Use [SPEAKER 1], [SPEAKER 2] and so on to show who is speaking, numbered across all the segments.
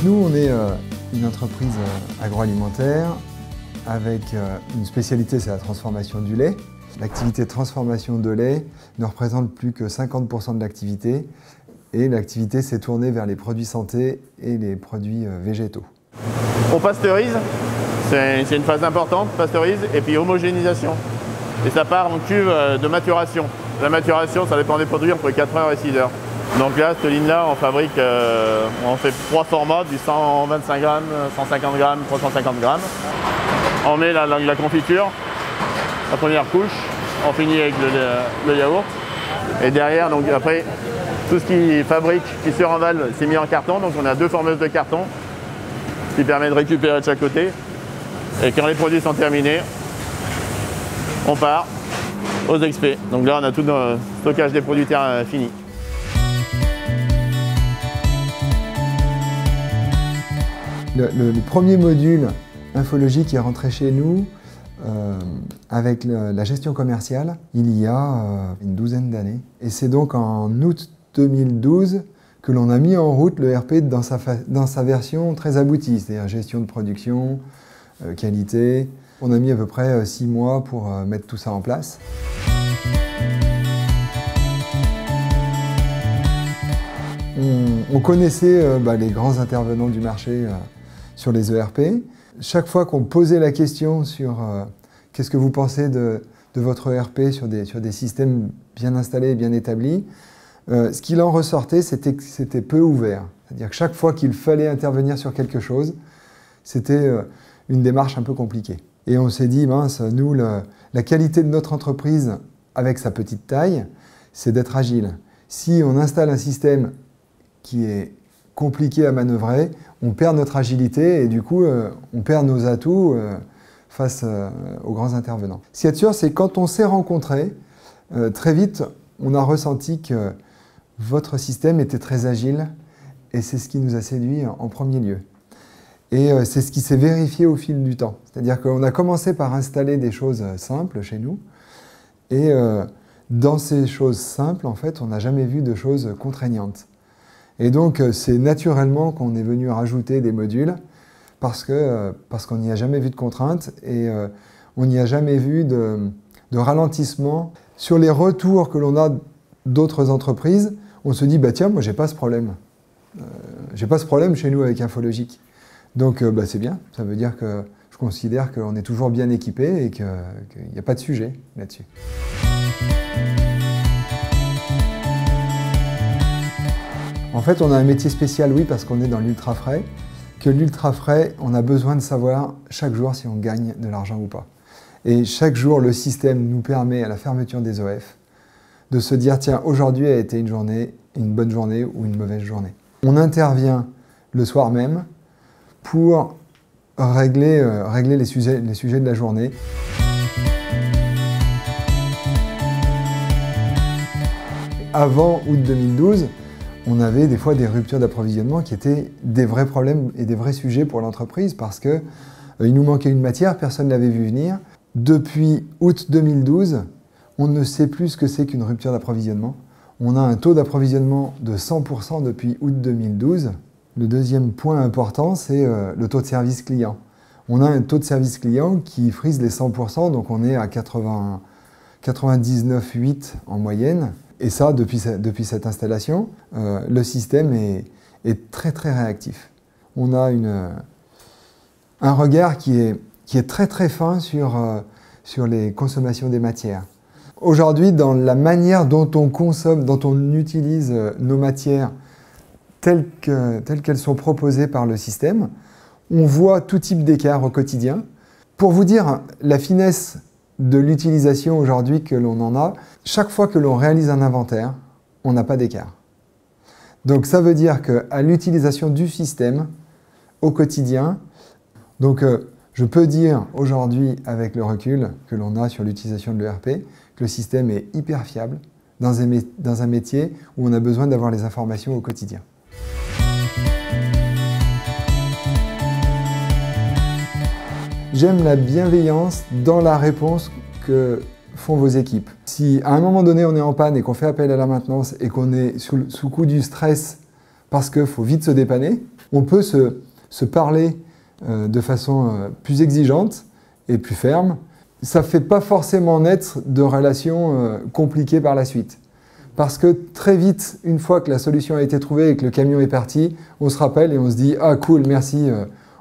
[SPEAKER 1] Nous, on est une entreprise agroalimentaire avec une spécialité, c'est la transformation du lait. L'activité de transformation de lait ne représente plus que 50% de l'activité et l'activité s'est tournée vers les produits santé et les produits végétaux.
[SPEAKER 2] On pasteurise, c'est une phase importante, pasteurise, et puis homogénéisation. Et ça part en cuve de maturation. La maturation, ça dépend des produits, entre 4 heures et 6 heures. Donc là, cette ligne-là, on fabrique, on fait 3 formats, du 125 grammes, 150 grammes, 350 grammes. On met la confiture, la première couche, on finit avec le yaourt. Et derrière, donc après, tout ce qui fabrique, qui se remballe, c'est mis en carton. Donc on a 2 formeuses de carton qui permettent de récupérer de chaque côté. Et quand les produits sont terminés, on part aux expés. Donc là, on a tout le stockage des produits fini.
[SPEAKER 1] Le premier module infologique qui est rentré chez nous avec la gestion commerciale il y a une douzaine d'années. Et c'est donc en août 2012 que l'on a mis en route le RP dans sa version très aboutie, c'est-à-dire gestion de production, qualité. On a mis à peu près 6 mois pour mettre tout ça en place. On connaissait les grands intervenants du marché sur les ERP. Chaque fois qu'on posait la question sur qu'est-ce que vous pensez de votre ERP sur des systèmes bien installés et bien établis, ce qu'il en ressortait, c'était que c'était peu ouvert. C'est-à-dire que chaque fois qu'il fallait intervenir sur quelque chose, c'était une démarche un peu compliquée. Et on s'est dit, mince, nous, la qualité de notre entreprise, avec sa petite taille, c'est d'être agile. Si on installe un système qui est compliqué à manœuvrer, on perd notre agilité et du coup, on perd nos atouts face aux grands intervenants. Ce qu'il y a de sûr, c'est quand on s'est rencontrés, très vite, on a ressenti que votre système était très agile et c'est ce qui nous a séduit en premier lieu. Et c'est ce qui s'est vérifié au fil du temps. C'est-à-dire qu'on a commencé par installer des choses simples chez nous et dans ces choses simples, en fait, on n'a jamais vu de choses contraignantes. Et donc, c'est naturellement qu'on est venu rajouter des modules parce qu'on n'y a jamais vu de contraintes et on n'y a jamais vu de ralentissement. Sur les retours que l'on a d'autres entreprises, on se dit, bah tiens, moi j'ai pas ce problème. J'ai pas ce problème chez nous avec Infologique. Donc c'est bien, ça veut dire que je considère qu'on est toujours bien équipé et qu'il n'y a pas de sujet là-dessus. En fait, on a un métier spécial, oui, parce qu'on est dans l'ultra frais. Que l'ultra frais, on a besoin de savoir chaque jour si on gagne de l'argent ou pas. Et chaque jour, le système nous permet, à la fermeture des OF, de se dire, tiens, aujourd'hui a été une bonne journée ou une mauvaise journée. On intervient le soir même pour régler les sujets de la journée. Avant août 2012, on avait des fois des ruptures d'approvisionnement qui étaient des vrais problèmes et des vrais sujets pour l'entreprise parce qu'il nous manquait une matière, personne ne l'avait vu venir. Depuis août 2012, on ne sait plus ce que c'est qu'une rupture d'approvisionnement. On a un taux d'approvisionnement de 100% depuis août 2012. Le deuxième point important, c'est le taux de service client. On a un taux de service client qui frise les 100%, donc on est à 99,8 en moyenne. Et ça, depuis cette installation, le système est très très réactif. On a un regard qui est très très fin sur les consommations des matières. Aujourd'hui, dans la manière dont on consomme, dont on utilise nos matières telles qu'elles sont proposées par le système, on voit tout type d'écart au quotidien. Pour vous dire la finesse de l'utilisation aujourd'hui que l'on en a, chaque fois que l'on réalise un inventaire, on n'a pas d'écart. Donc ça veut dire qu'à l'utilisation du système au quotidien, donc je peux dire aujourd'hui avec le recul que l'on a sur l'utilisation de l'ERP, que le système est hyper fiable dans un métier où on a besoin d'avoir les informations au quotidien. J'aime la bienveillance dans la réponse que font vos équipes. Si à un moment donné on est en panne et qu'on fait appel à la maintenance et qu'on est sous le coup du stress parce qu'il faut vite se dépanner, On peut se parler de façon plus exigeante et plus ferme. Ça ne fait pas forcément naître de relations compliquées par la suite. Parce que très vite, une fois que la solution a été trouvée et que le camion est parti, on se rappelle et on se dit « Ah cool, merci,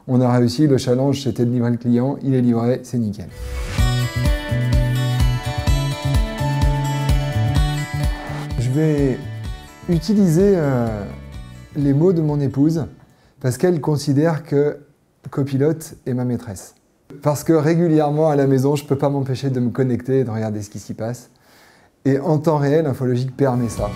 [SPEAKER 1] on a réussi, le challenge c'était de livrer le client, il est livré, c'est nickel ». Je vais utiliser les mots de mon épouse parce qu'elle considère que copilote est ma maîtresse. Parce que régulièrement à la maison, je ne peux pas m'empêcher de me connecter et de regarder ce qui s'y passe. Et en temps réel, Infologique permet ça.